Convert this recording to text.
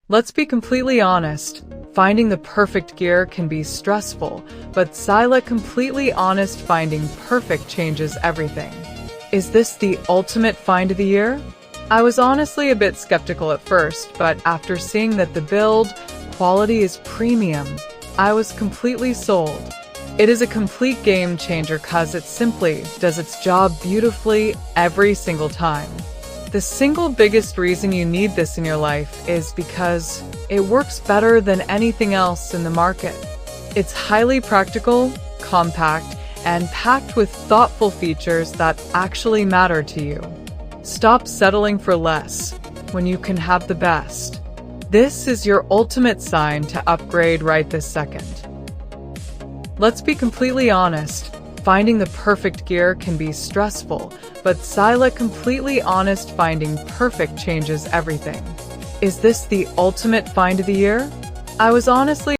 Let's be completely honest. Finding the perfect gear can be stressful, but completely honest, finding perfect changes everything. Is this the ultimate find of the year? I was honestly a bit skeptical at first, but after seeing that the build quality is premium, I was completely sold. It is a complete game changer cause it simply does its job beautifully every single time. The single biggest reason you need this in your life is because it works better than anything else in the market. It's highly practical, compact, and packed with thoughtful features that actually matter to you. Stop settling for less when you can have the best. This is your ultimate sign to upgrade right this second. Let's be completely honest. Finding the perfect gear can be stressful, but completely honest, finding perfect changes everything. Is this the ultimate find of the year? I was honestly